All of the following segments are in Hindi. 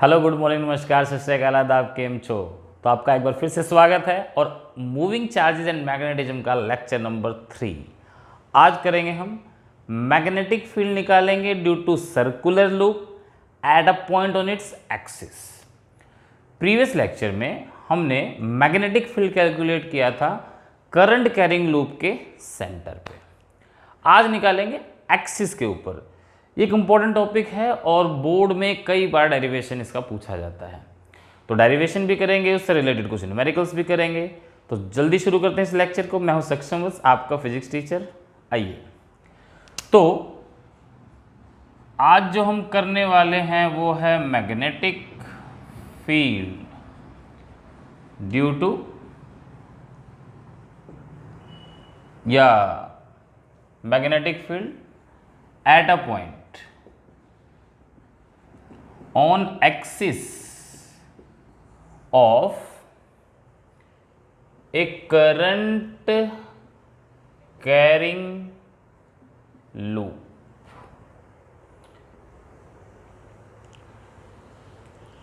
हेलो, गुड मॉर्निंग, नमस्कार, सत श्री अकाल, आदाब, केम छो। तो आपका एक बार फिर से स्वागत है और मूविंग चार्जेस एंड मैग्नेटिज्म का लेक्चर नंबर 3 आज करेंगे हम। मैग्नेटिक फील्ड निकालेंगे due to circular loop at a point on its axis. Previous lecture में हमने मैग्नेटिक फील्ड कैलकुलेट किया था करंट कैरिंग लूप के सेंटर पे। आज निकालेंगे एक्सिस के ऊपर। एक इम्पॉर्टेंट टॉपिक है और बोर्ड में कई बार डेरिवेशन इसका पूछा जाता है, तो डेरिवेशन भी करेंगे, उससे रिलेटेड कुछ न्यूमेरिकल्स भी करेंगे। तो जल्दी शुरू करते हैं इस लेक्चर को। मैं हूं सक्षम बस, आपका फिजिक्स टीचर। आइए, तो आज जो हम करने वाले हैं वो है मैग्नेटिक फील्ड ड्यू टू या magnetic field eight a point on axis of a current carrying loop।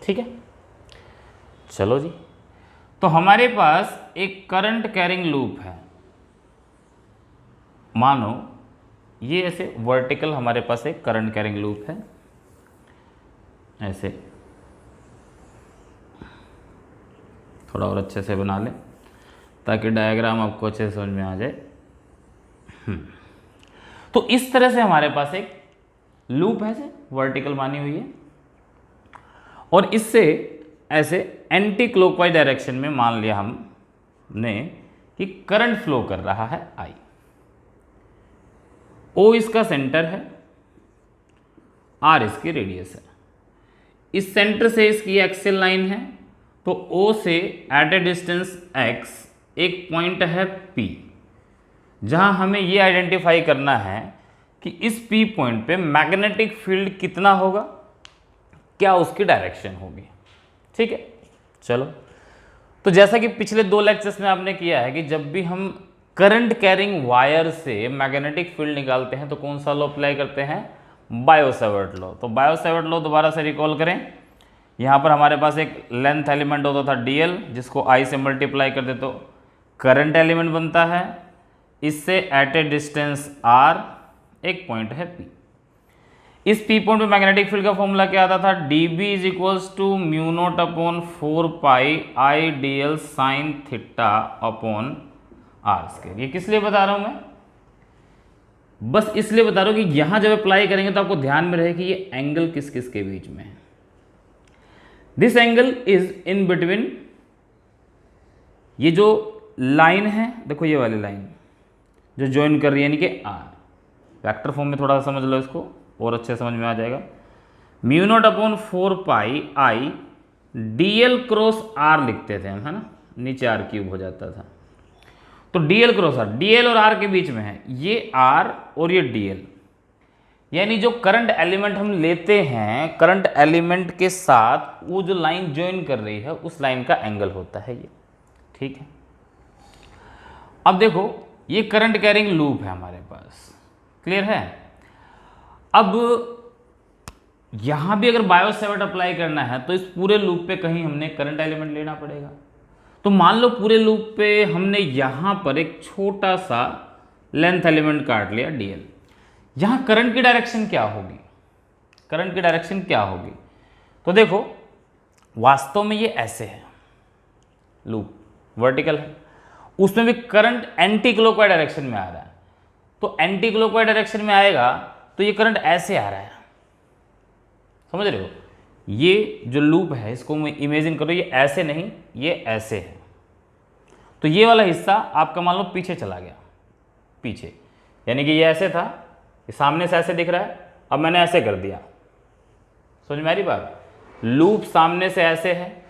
ठीक है, चलो जी। तो हमारे पास एक करंट कैरिंग लूप है। मानो ये ऐसे वर्टिकल हमारे पास एक करंट कैरिंग लूप है, ऐसे। थोड़ा और अच्छे से बना लें ताकि डायग्राम आपको अच्छे से समझ में आ जाए। तो इस तरह से हमारे पास एक लूप है, वर्टिकल मानी हुई है, और इससे ऐसे एंटी क्लॉकवाइज डायरेक्शन में मान लिया हमने कि करंट फ्लो कर रहा है आई। ओ इसका सेंटर है, आर इसकी रेडियस है। इस सेंटर से इसकी एक्सियल लाइन है, तो O से एट ए डिस्टेंस x एक पॉइंट है P, जहां हमें ये आइडेंटिफाई करना है कि इस P पॉइंट पे मैग्नेटिक फील्ड कितना होगा, क्या उसकी डायरेक्शन होगी। ठीक है, चलो। तो जैसा कि पिछले 2 लेक्चर्स में आपने किया है कि जब भी हम करंट कैरिंग वायर से मैग्नेटिक फील्ड निकालते हैं तो कौन सा लॉ अप्लाई करते हैं, बायो-सैवर्ट लॉ। तो बायो-सैवर्ट लॉ दोबारा से रिकॉल करें। यहाँ पर हमारे पास एक लेंथ एलिमेंट होता था dl, जिसको I से मल्टीप्लाई कर दे तो करंट एलिमेंट बनता है। इससे एट ए डिस्टेंस r एक पॉइंट है P। इस P पॉइंट पे मैग्नेटिक फील्ड का फॉर्मूला क्या आता था, dB is equals to mu naught upon 4 pi I dl sine theta upon r square. ये किस लिए बता रहा हूँ मैं, बस इसलिए बता रहा हूं कि यहां जब अप्लाई करेंगे तो आपको ध्यान में रहे कि ये एंगल किस किस के बीच में है। This angle is in between, ये जो लाइन है, देखो ये वाली लाइन जो ज्वाइन कर रही है, यानी कि आर। वेक्टर फॉर्म में थोड़ा सा समझ लो इसको और अच्छे समझ में आ जाएगा। Mu naught upon 4 pi I dl cross r लिखते थे हम, है ना, नीचे आर क्यूब हो जाता था। तो dl क्रॉस आर, dl और r के बीच में है, ये r और ये dl, यानी जो करंट एलिमेंट हम लेते हैं, करंट एलिमेंट के साथ वो जो लाइन ज्वाइन कर रही है उस लाइन का एंगल होता है ये। ठीक है, अब देखो ये करंट कैरिंग लूप है हमारे पास, क्लियर है। अब यहां भी अगर बायो-सैवर्ट अप्लाई करना है तो इस पूरे लूप पे कहीं हमने करंट एलिमेंट लेना पड़ेगा। तो मान लो पूरे लूप पे हमने यहां पर एक छोटा सा लेंथ एलिमेंट काट लिया dl। यहां करंट की डायरेक्शन क्या होगी, करंट की डायरेक्शन क्या होगी, तो देखो वास्तव में ये ऐसे है, लूप वर्टिकल है, उसमें भी करंट एंटी क्लॉकवाइज डायरेक्शन में आ रहा है। तो एंटी क्लॉकवाइज डायरेक्शन में आएगा तो ये करंट ऐसे आ रहा है, समझ रहे हो। ये जो लूप है इसको मैं इमेजिन करो, ये ऐसे नहीं, ये ऐसे है। तो ये वाला हिस्सा आपका मान लो पीछे चला गया, पीछे, यानी कि ये ऐसे था, ये सामने से ऐसे दिख रहा है, अब मैंने ऐसे कर दिया। समझ में आ रही बात, लूप सामने से ऐसे है,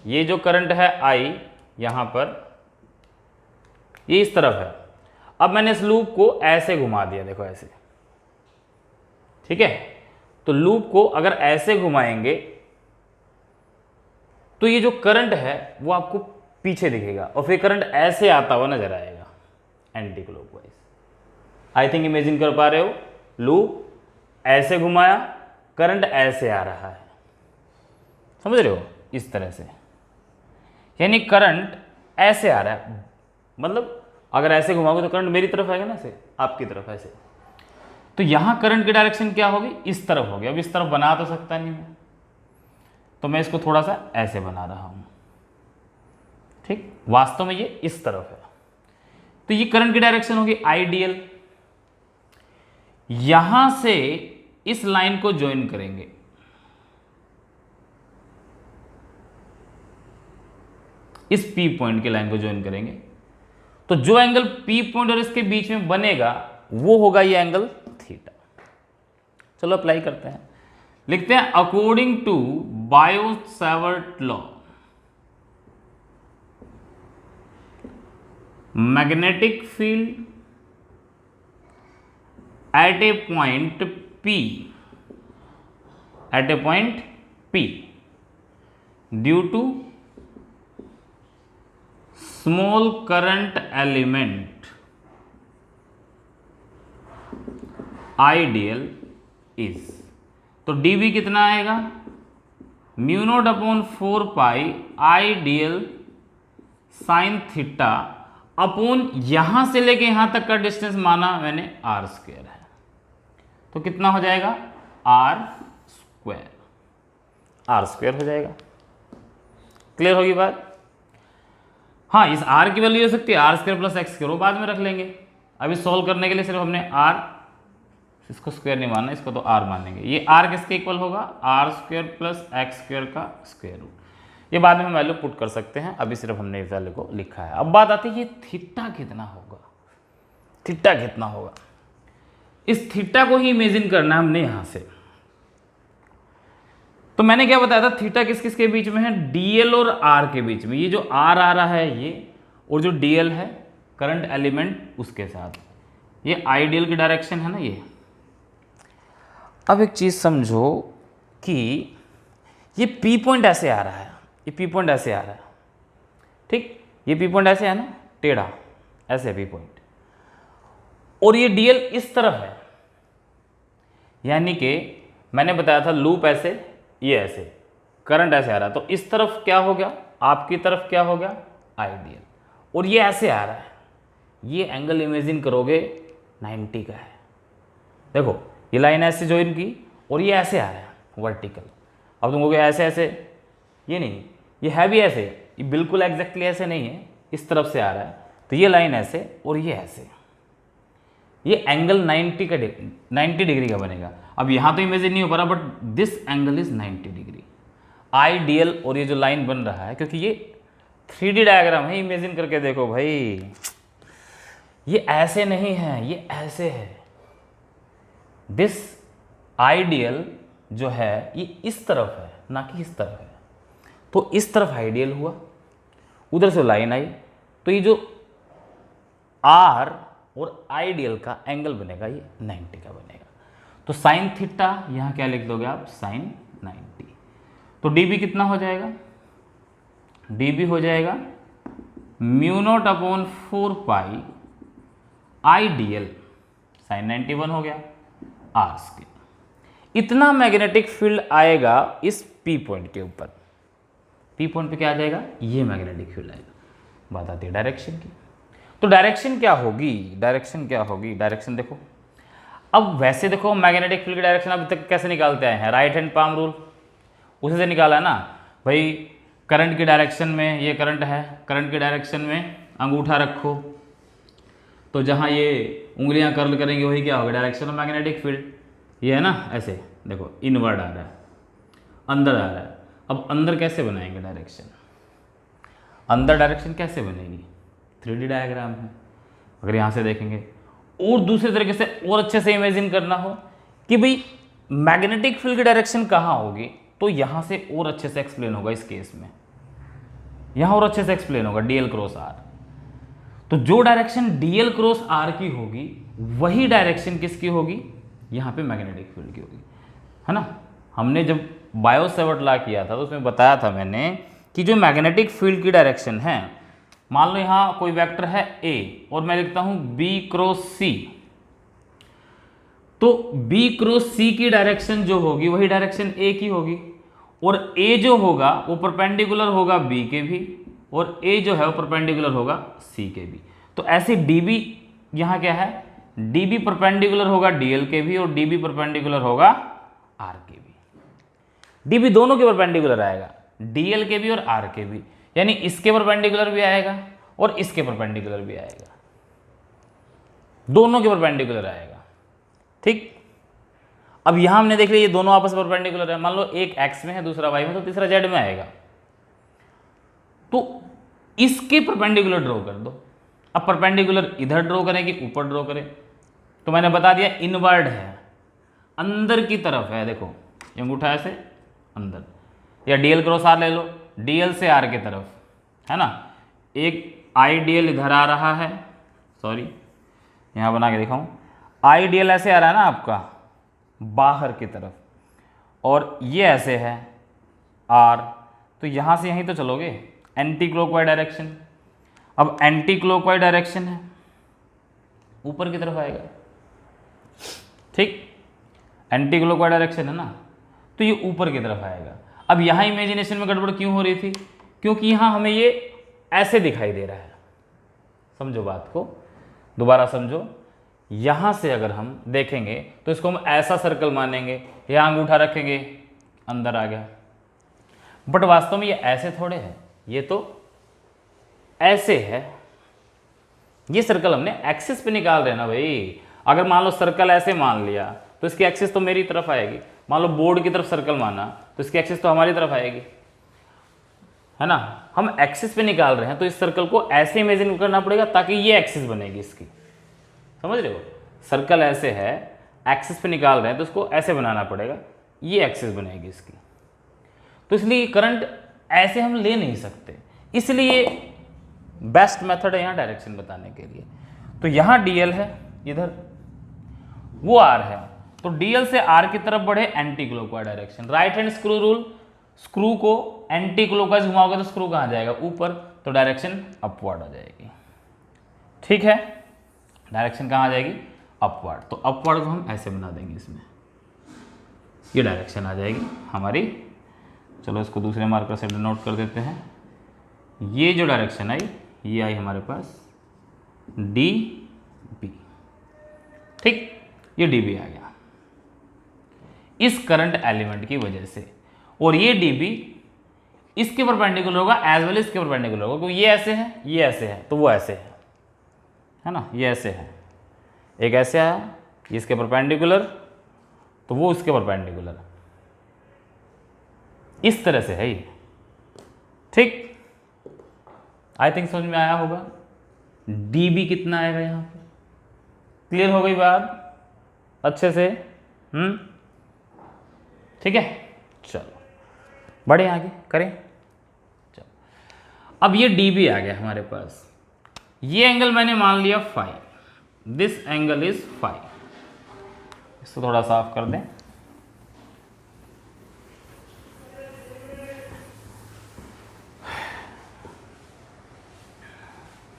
ये जो करंट है आई यहां पर, ये इस तरफ है। अब मैंने इस लूप को ऐसे घुमा दिया, देखो ऐसे। ठीक है, तो लूप को अगर ऐसे घुमाएंगे तो ये जो करंट है वो आपको पीछे दिखेगा और फिर करंट ऐसे आता हुआ नजर आएगा anti clockwise. I think imagine कर पा रहे हो, लूप ऐसे घुमाया, करंट ऐसे आ रहा है, समझ रहे हो, इस तरह से, यानी करंट ऐसे आ रहा है, मतलब अगर ऐसे घुमाओगे तो करंट मेरी तरफ आएगा ना, ऐसे आपकी तरफ ऐसे, तो यहां करंट की डायरेक्शन क्या होगी, इस तरफ होगी। अब इस तरफ बना तो सकता नहीं मैं, तो मैं इसको थोड़ा सा ऐसे बना रहा हूं, ठीक, वास्तव में ये इस तरफ है। तो ये करंट की डायरेक्शन होगी आइडियल। यहां से इस लाइन को ज्वाइन करेंगे, इस पी पॉइंट की लाइन को ज्वाइन करेंगे, तो जो एंगल पी पॉइंट और इसके बीच में बनेगा वो होगा ये एंगल थीटा। चलो अप्लाई करते हैं, लिखते हैं according to Biot Savart law, magnetic field at a point P, at a point P, due to small current element ideal is, तो dB कितना आएगा, म्यू नॉट अपॉन 4 पाई आइडियल साइन थीटा अपॉन यहां से लेके यहां तक का डिस्टेंस माना मैंने आर स्क्वायर है, तो कितना हो जाएगा आर स्क्वायर हो जाएगा। क्लियर होगी बात। हाँ, इस आर की वैल्यू हो सकती है r square plus x square, वो बाद में रख लेंगे। अभी सॉल्व करने के लिए सिर्फ हमने आर, इसको स्क्वायर नहीं मानना, इसको तो आर मानेंगे। ये आर किसके इक्वल होगा, r square plus x square का स्क्वायर रूट। ये बाद में हम वैल्यू पुट कर सकते हैं, अभी सिर्फ हमने इस वैल्यू को लिखा है। अब बात आती है ये थीटा कितना होगा, थीटा कितना होगा। इस थीटा को ही इमेजिन करना है हमने यहां से। तो मैंने क्या बताया था, थीटा किस किस के बीच में है, डीएल और आर के बीच में। ये जो आर आ रहा है ये, और जो डीएल है करंट एलिमेंट उसके साथ, ये आइडियल की डायरेक्शन है ना ये। अब एक चीज समझो कि ये पी पॉइंट ऐसे आ रहा है, ये पी पॉइंट ऐसे आ रहा है, ठीक, ये पी पॉइंट ऐसे है ना, टेढ़ा ऐसे पी पॉइंट, और ये डीएल इस तरफ है। यानी कि मैंने बताया था लूप ऐसे, ये ऐसे, करंट ऐसे आ रहा है, तो इस तरफ क्या हो गया, आपकी तरफ क्या हो गया आइडियल, और ये ऐसे आ रहा है। ये एंगल इमेजिन करोगे 90 का है। देखो ये लाइन ऐसे ज्वाइन की और ये ऐसे आ रहा है वर्टिकल। अब तुम कहोगे ऐसे ऐसे, ये नहीं, ये है भी ऐसे, ये बिल्कुल एग्जैक्टली ऐसे नहीं है, इस तरफ से आ रहा है। तो ये लाइन ऐसे और ये ऐसे, ये एंगल 90 डिग्री का बनेगा। अब यहाँ तो इमेजिन नहीं हो पा रहा, but this angle is 90 degree ideal. और ये जो लाइन बन रहा है, क्योंकि ये 3D डायग्राम है, इमेजिन करके देखो भाई, ये ऐसे नहीं है, ये ऐसे है। दिस आइडियल जो है ये इस तरफ है, ना कि इस तरफ है। तो इस तरफ आइडियल हुआ, उधर से लाइन आई, तो ये जो आर और आइडियल का एंगल बनेगा ये 90 का बनेगा। तो साइन थीटा यहाँ क्या लिख दोगे आप, साइन 90। तो डीबी कितना हो जाएगा, डीबी हो जाएगा म्यू नॉट अपॉन 4 पाई आइडियल साइन 91 हो गया आर स्क्वायर। इतना मैग्नेटिक फील्ड आएगा इस पी पॉइंट के ऊपर। पी पॉइंट पे क्या आ जाएगा, ये मैग्नेटिक फील्ड आएगा। बात आती है डायरेक्शन की। तो डायरेक्शन क्या होगी, डायरेक्शन क्या होगी, डायरेक्शन देखो। अब वैसे देखो मैग्नेटिक फील्ड की डायरेक्शन अभी तक कैसे निकालते आए हैं, राइट हैंड पाम रूल, उसी से निकाला है ना भाई। करंट की डायरेक्शन में, ये करंट है, करंट की डायरेक्शन में अंगूठा रखो, तो जहाँ ये उंगलियां कर्ल करेंगे वही क्या होगा, डायरेक्शन ऑफ मैग्नेटिक फील्ड। ये है ना ऐसे, देखो इनवर्ड आ रहा है, अंदर आ रहा है। अब अंदर कैसे बनाएंगे डायरेक्शन, अंदर डायरेक्शन कैसे बनेगी, 3D डायग्राम है। अगर यहाँ से देखेंगे, और दूसरे तरीके से और अच्छे से इमेजिन करना हो कि भाई मैग्नेटिक फील्ड की डायरेक्शन कहाँ होगी, तो यहाँ से और अच्छे से एक्सप्लेन होगा। इस केस में यहाँ और अच्छे से एक्सप्लेन होगा, डीएल क्रॉस आर। तो जो डायरेक्शन डीएल क्रॉस आर की होगी वही डायरेक्शन किसकी होगी, यहाँ पे मैग्नेटिक फील्ड की होगी, है ना। हमने जब बायो-सावर्ट लॉ किया था तो उसमें बताया था मैंने कि जो मैग्नेटिक फील्ड की डायरेक्शन है, मान लो यहाँ कोई वेक्टर है ए और मैं लिखता हूँ बी क्रॉस सी, तो बी क्रॉस सी की डायरेक्शन जो होगी वही डायरेक्शन ए की होगी। और ए जो होगा वो परपेंडिकुलर होगा बी के भी, और ए जो है वो परपेंडिकुलर होगा सी के भी। तो ऐसे डी बी यहाँ क्या है, डी बी परपेंडिकुलर होगा डी एल के भी, और डी बी परपेंडिकुलर होगा आर के भी। डी बी दोनों के परपेंडिकुलर आएगा, डी एल के भी और आर के भी, यानी इसके परपेंडिकुलर भी आएगा और इसके परपेंडिकुलर भी आएगा, दोनों के परपेंडिकुलर आएगा। ठीक, अब यहां हमने देख लिया ये दोनों आपस में परपेंडिकुलर है। मान लो एक एक्स में है दूसरा वाई में, तो तीसरा जेड में आएगा, तो इसके परपेंडिकुलर ड्रॉ कर दो। अब परपेंडिकुलर इधर ड्रॉ करें कि ऊपर ड्रॉ करें, तो मैंने बता दिया इनवर्ड है, अंदर की तरफ है। देखो ये अंगूठा ऐसे अंदर, या डीएल क्रॉस आर ले लो, डीएल से आर की तरफ है ना। एक आईडीएल इधर आ रहा है, सॉरी यहाँ बना के दिखाऊं, आईडीएल ऐसे आ रहा है ना आपका बाहर की तरफ, और ये ऐसे है आर, तो यहाँ से यहीं तो चलोगे एंटी क्लॉकवाइज डायरेक्शन। अब एंटी क्लॉकवाइज डायरेक्शन है, ऊपर की तरफ आएगा। ठीक, एंटी क्लॉकवाइज डायरेक्शन है ना, तो ये ऊपर की तरफ आएगा। अब यहाँ इमेजिनेशन में गड़बड़ क्यों हो रही थी, क्योंकि यहाँ हमें ये ऐसे दिखाई दे रहा है। समझो बात को, दोबारा समझो। यहाँ से अगर हम देखेंगे तो इसको हम ऐसा सर्कल मानेंगे, यहाँ अंगूठा रखेंगे अंदर आ गया, बट वास्तव में ये ऐसे थोड़े है, ये तो ऐसे है। ये सर्कल हमने एक्सिस पे निकाल रहे हैं ना भाई। अगर मान लो सर्कल ऐसे मान लिया तो इसकी एक्सिस तो मेरी तरफ आएगी, मान लो बोर्ड की तरफ सर्कल माना तो इसकी एक्सिस तो हमारी तरफ आएगी, है ना। हम एक्सिस पे निकाल रहे हैं तो इस सर्कल को ऐसे इमेजिन करना पड़ेगा ताकि ये एक्सिस बनेगी इसकी, समझ रहे हो। सर्कल ऐसे है, एक्सिस पे निकाल रहे हैं तो इसको ऐसे बनाना पड़ेगा, ये एक्सिस बनेगी इसकी। तो इसलिए करंट ऐसे हम ले नहीं सकते, इसलिए बेस्ट मेथड है यहाँ डायरेक्शन बताने के लिए। तो यहाँ डीएल है, इधर वो आर है, तो डीएल से आर की तरफ बढ़े anti clockwise direction. Right hand screw rule, screw को एंटी क्लॉकवाइज घुमाओगे तो स्क्रू कहाँ जाएगा, ऊपर, तो डायरेक्शन अपवर्ड आ जाएगी। ठीक है, डायरेक्शन कहाँ आ जाएगी, अपवर्ड। तो अपवर्ड को हम ऐसे बना देंगे, इसमें ये डायरेक्शन आ जाएगी हमारी। चलो इसको दूसरे मार्कर से डिनोट कर देते हैं। ये जो डायरेक्शन आई, ये आई हमारे पास डी बी। ठीक, ये डी बी आ गया इस करंट एलिमेंट की वजह से, और ये डी बी इसके परपेंडिकुलर होगा एज वेल इसके परपेंडिकुलर होगा, क्योंकि ये ऐसे है, ये ऐसे है, तो वो ऐसे है ना, ये ऐसे है, एक ऐसे आया इसके परपेंडिकुलर, तो वो उसके परपेंडिकुलर, इस तरह से है ये। ठीक, आई थिंक समझ में आया होगा। डी बी कितना आएगा यहाँ पे, क्लियर हो गई बात अच्छे से। ठीक है, चलो बढ़े आगे करें। चलो अब ये डी बी आ गया हमारे पास, ये एंगल मैंने मान लिया phi, this angle is phi. इसको थोड़ा साफ कर दें।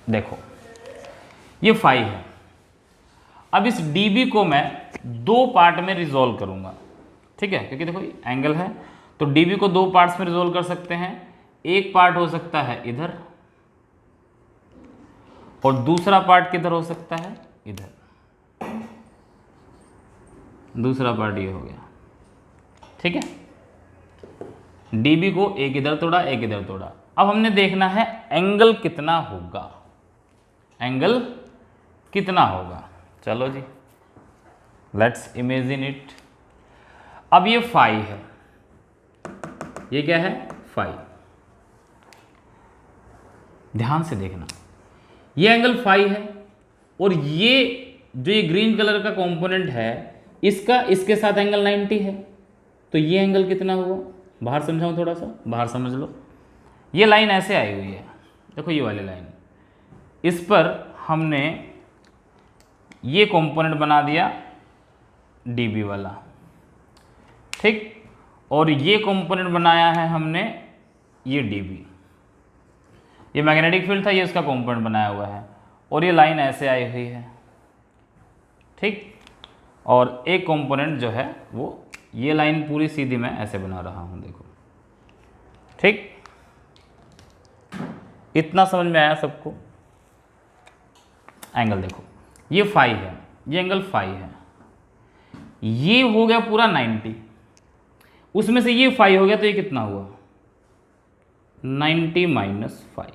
देखो ये फाई है। अब इस dB को मैं दो पार्ट में रिजोल्व करूंगा, ठीक है, क्योंकि देखो एंगल है तो dB को दो पार्ट्स में रिजोल्व कर सकते हैं। एक पार्ट हो सकता है इधर और दूसरा पार्ट किधर हो सकता है, इधर। दूसरा पार्ट ये हो गया, ठीक है। dB को एक इधर तोड़ा, एक इधर तोड़ा। अब हमने देखना है एंगल कितना होगा, एंगल कितना होगा। चलो जी, लेट्स इमेजिन इट। अब ये फाई है, ये क्या है, फाई। ध्यान से देखना, ये एंगल फाई है, और ये जो ये ग्रीन कलर का कंपोनेंट है इसका इसके साथ एंगल 90 है। तो ये एंगल कितना हुआ, बाहर समझाऊं, थोड़ा सा बाहर समझ लो। ये लाइन ऐसे आई हुई है, देखो ये वाली लाइन, इस पर हमने ये कंपोनेंट बना दिया dB वाला, ठीक, और ये कंपोनेंट बनाया है हमने ये dB। ये मैग्नेटिक फील्ड था, ये इसका कंपोनेंट बनाया हुआ है, और ये लाइन ऐसे आई हुई है, ठीक। और एक कंपोनेंट जो है वो ये लाइन पूरी सीधी मैं ऐसे बना रहा हूँ, देखो ठीक, इतना समझ में आया सबको? एंगल देखो, ये फाई है, ये एंगल फाई है, ये हो गया पूरा 90, उसमें से ये फाई हो गया, तो ये कितना हुआ 90 माइनस फाई।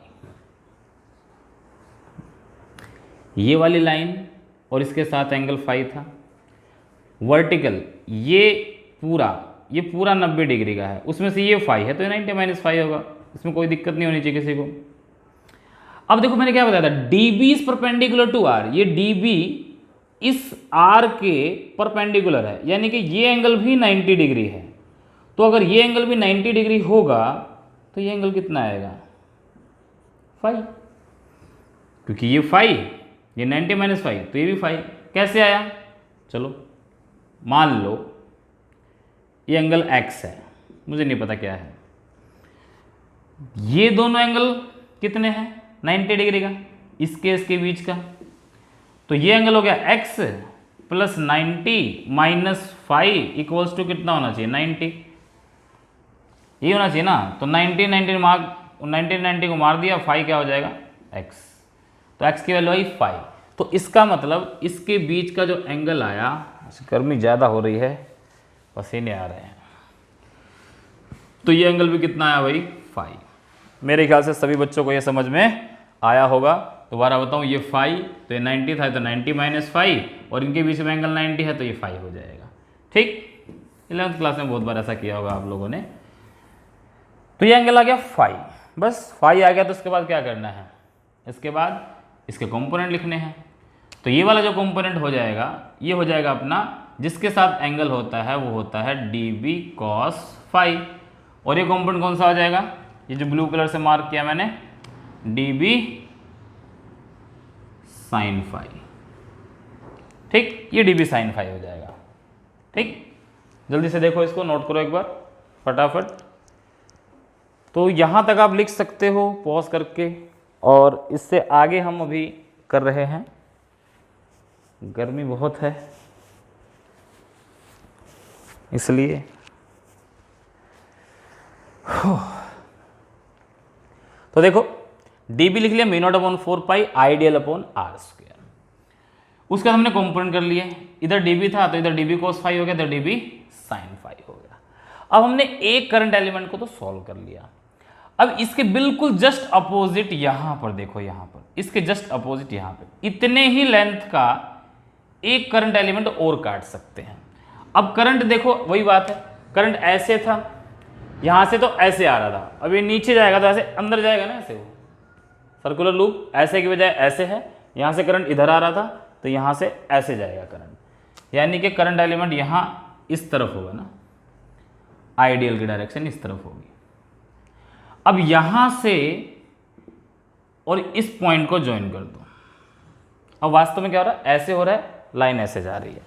ये वाली लाइन और इसके साथ एंगल फाई था। वर्टिकल ये पूरा 90 डिग्री का है, उसमें से ये फाई है, तो ये 90 माइनस फाई होगा, इसमें कोई दिक्कत नहीं होनी चाहिए किसी को। अब देखो मैंने क्या बताया था, dB is perpendicular to r, ये डीबी इस आर के परपेंडिकुलर है, यानी कि ये एंगल भी 90 डिग्री है। तो अगर ये एंगल भी 90 डिग्री होगा तो ये एंगल कितना आएगा फाई, क्योंकि ये फाई, ये 90 माइनस फाई, तो ये भी फाई। कैसे आया? चलो मान लो ये एंगल x है, मुझे नहीं पता क्या है, ये दोनों एंगल कितने हैं 90 डिग्री का, इसके बीच का, तो ये एंगल हो गया x plus 90 minus five equals to कितना होना चाहिए 90, ये होना चाहिए ना। तो 90 को मार दिया, फाइव क्या हो जाएगा x, तो x की वैल्यू आई 5। तो इसका मतलब इसके बीच का जो एंगल आया, गर्मी ज़्यादा हो रही है, पसीने आ रहे हैं, तो ये एंगल भी कितना आया भाई 5। मेरे ख्याल से सभी बच्चों को ये समझ में आया होगा। दोबारा बताऊँ, ये 5 तो ये 90 था, तो 90 माइनस 5, और इनके बीच में एंगल 90 है, तो ये 5 हो जाएगा। ठीक, 11th क्लास में बहुत बार ऐसा किया होगा आप लोगों ने। तो ये एंगल आ गया 5, बस 5 आ गया, तो इसके बाद क्या करना है, इसके बाद इसके कंपोनेंट लिखने हैं। तो ये वाला जो कंपोनेंट हो जाएगा, ये हो जाएगा अपना, जिसके साथ एंगल होता है वो होता है dB cos फाई, और ये कंपोनेंट कौन सा हो जाएगा, ये जो ब्लू कलर से मार्क किया मैंने, dB sin फाई। ठीक, ये dB sin फाई हो जाएगा। ठीक, जल्दी से देखो, इसको नोट करो एक बार फटाफट। तो यहाँ तक आप लिख सकते हो पॉज करके, और इससे आगे हम अभी कर रहे हैं, गर्मी बहुत है इसलिए। तो देखो dB लिख लिया μ0/4 आइडियल अपॉन आर स्क्वायर, उसका हमने कंपोनेंट कर लिए, इधर dB था तो इधर dB cos फाई हो गया, इधर dB sin फाई हो गया। अब हमने एक करंट एलिमेंट को तो सॉल्व कर लिया। अब इसके बिल्कुल जस्ट अपोजिट यहां पर देखो, यहां पर इसके जस्ट अपोजिट यहां पे इतने ही लेंथ का एक करंट एलिमेंट और काट सकते हैं। अब करंट देखो, वही बात है, करंट ऐसे था, यहां से तो ऐसे आ रहा था, अब ये नीचे जाएगा तो ऐसे अंदर जाएगा ना, ऐसे वो सर्कुलर लूप, ऐसे की बजाय ऐसे है, यहां से करंट इधर आ रहा था तो यहां से ऐसे जाएगा करंट, यानी कि करंट एलिमेंट यहां इस तरफ होगा ना, आइडियल की डायरेक्शन इस तरफ होगी। अब यहां से और इस पॉइंट को ज्वाइन कर दो। अब वास्तव में क्या हो रहा है, ऐसे हो रहा है, लाइन ऐसे जा रही है,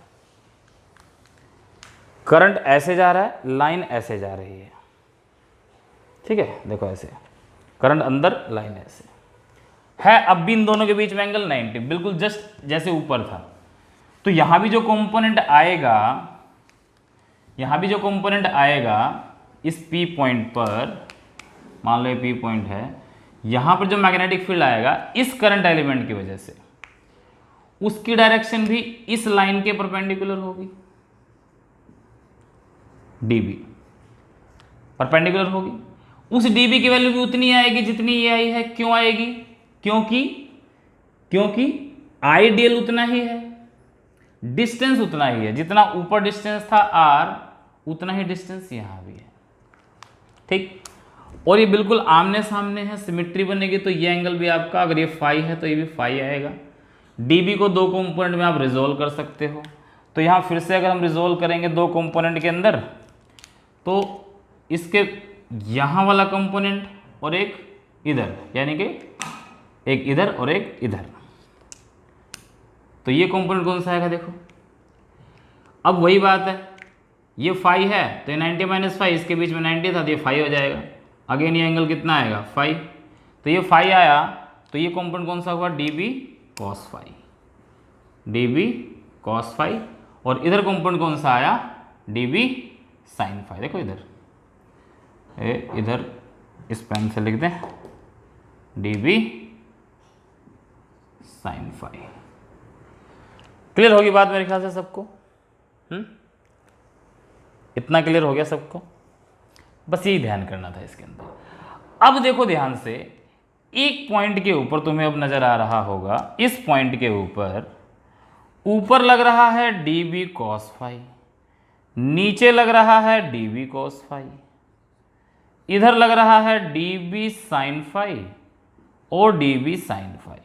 करंट ऐसे जा रहा है, लाइन ऐसे जा रही है। ठीक है, देखो ऐसे करंट अंदर, लाइन ऐसे है। अब भी इन दोनों के बीच में एंगल 90, बिल्कुल जस्ट जैसे ऊपर था। तो यहां भी जो कंपोनेंट आएगा, यहां भी जो कंपोनेंट आएगा इस P पॉइंट पर, मान लो ये P पॉइंट है, यहां पर जो मैग्नेटिक फील्ड आएगा इस करंट एलिमेंट की वजह से, उसकी डायरेक्शन भी इस लाइन के परपेंडिकुलर होगी, dB परपेंडिकुलर होगी। उस dB की वैल्यू भी उतनी आएगी जितनी ये आई है। क्यों आएगी? क्योंकि आइडियल उतना ही है, डिस्टेंस उतना ही है, जितना ऊपर डिस्टेंस था r, उतना ही डिस्टेंस यहां भी है। ठीक, और ये बिल्कुल आमने सामने है, सिमेट्री बनेगी, तो ये एंगल भी आपका, अगर ये फाई है तो ये भी फाई आएगा। dB को दो कंपोनेंट में आप रिजोल्व कर सकते हो। तो यहाँ फिर से अगर हम रिजोल्व करेंगे दो कंपोनेंट के अंदर, तो इसके यहाँ वाला कंपोनेंट और एक इधर, यानी कि एक इधर और एक इधर, तो ये कंपोनेंट कौन सा आएगा देखो। अब वही बात है, ये फाई है तो ये 90 माइनस फाई, इसके बीच में 90 था तो ये फाई हो जाएगा। अगेन ये एंगल कितना आएगा फाई, तो ये फाई आया, तो ये कंपोनेंट कौन सा हुआ dB cos phi, dB cos phi, और इधर कंपोनेंट कौन सा आया dB sin फाई। देखो इधर इस पेन से लिख दें dB sin phi। क्लियर होगी बात मेरे ख्याल से सबको? इतना क्लियर हो गया सबको? बस यही ध्यान करना था इसके अंदर। अब देखो ध्यान से, एक पॉइंट के ऊपर तुम्हें अब नजर आ रहा होगा, इस पॉइंट के ऊपर लग रहा है dB cos phi, नीचे लग रहा है dB cos phi, इधर लग रहा है dB sin phi और dB sin phi।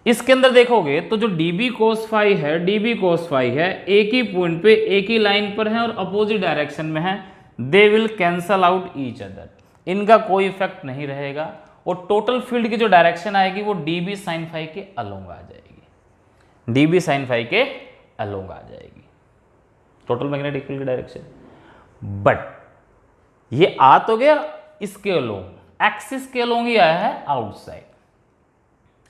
इसके अंदर देखोगे तो जो dB cos phi है, dB cos phi है, एक ही पॉइंट पे एक ही लाइन पर है और अपोजिट डायरेक्शन में है। They will cancel out each other, इनका कोई इफेक्ट नहीं रहेगा और टोटल फील्ड की जो डायरेक्शन आएगी वो dB sin phi के अलोंग आ जाएगी, dB sin phi के अलोंग आ जाएगी टोटल मैग्नेटिक फील्ड की डायरेक्शन। बट ये आ तो गया इसके अलोंग, एक्सिस के अलोंग ही आया है आउटसाइड,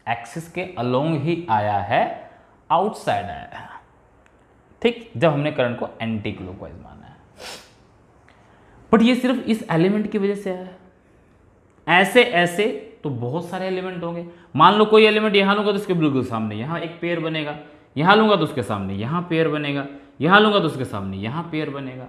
एक्सिस के अलोंग ही आया है, आउटसाइड आया है, ठीक, जब हमने करंट को एंटी क्लॉकवाइज माना है। बट ये सिर्फ इस एलिमेंट की वजह से आया है, ऐसे ऐसे तो बहुत सारे एलिमेंट होंगे। मान लो कोई एलिमेंट यहां लूंगा तो उसके बिल्कुल सामने यहां एक पेयर बनेगा, यहां लूंगा तो उसके सामने यहां पेयर बनेगा, यहां लूंगा तो उसके सामने यहां पेयर बनेगा।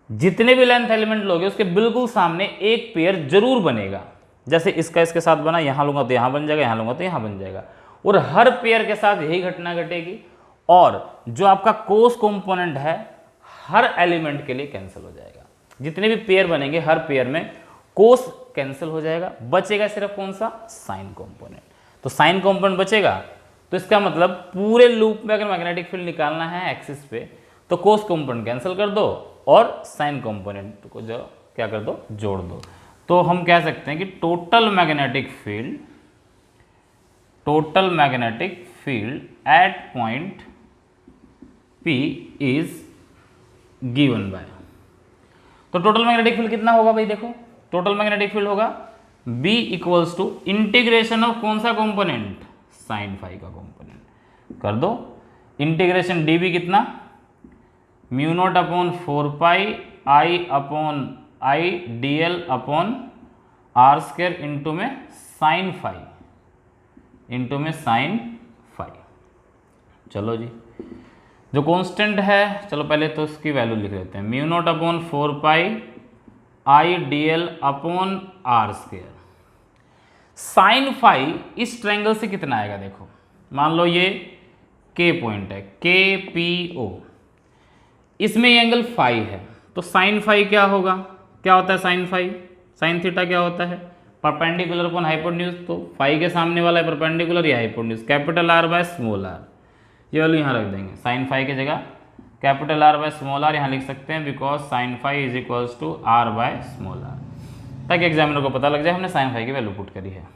जितने भी लेंथ एलिमेंट लोगे उसके बिल्कुल सामने एक पेयर जरूर बनेगा। जैसे इसका इसके साथ बना, यहां लूंगा तो यहां बन जाएगा, यहां लूंगा तो यहां बन जाएगा, और हर पेयर के साथ यही घटना घटेगी। और जो आपका कोस कंपोनेंट है हर एलिमेंट के लिए कैंसिल हो जाएगा। जितने भी पेयर बनेंगे हर पेयर में कोस कैंसिल हो जाएगा, बचेगा सिर्फ कौन सा, साइन कंपोनेंट। तो साइन कंपोनेंट बचेगा तो इसका मतलब पूरे लूप में अगर मैग्नेटिक फील्ड निकालना है एक्सिस पे तो कोस कंपोनेंट कैंसिल कर दो और साइन कंपोनेंट को जो क्या कर दो, जोड़ दो। तो हम कह सकते हैं कि total magnetic field at point P is given by. तो टोटल मैग्नेटिक फील्ड कितना होगा भाई, देखो टोटल मैग्नेटिक फील्ड होगा B equals to integration of कौन सा कंपोनेंट, साइन फाई का कंपोनेंट कर दो। इंटीग्रेशन dB कितना, mu naught upon 4 pi I upon I dl upon r square into में साइन फाई, इंटू में साइन फाई। चलो जी, जो कांस्टेंट है, चलो पहले तो इसकी वैल्यू लिख लेते हैं, mu naught upon 4 pi I dl upon r square. Sine phi इस ट्रायंगल से कितना आएगा, देखो मान लो ये K पॉइंट है, KPO, इसमें ये एंगल फाई है, तो साइन फाई क्या होगा, क्या होता है साइन फाई, साइन थीटा क्या होता है, परपेंडिकुलर अपॉन हाइपोटेन्यूज। तो फाई के सामने वाला है परपेंडिकुलर या hypotenuse, capital r by small r, ये वाली यहाँ रख देंगे, साइन फाई की जगह capital r by small r यहाँ लिख सकते हैं, because sine phi is equals to r by small r, ताकि एग्जामिनर को पता लग जाए हमने साइन फाई की वैल्यू पुट करी है।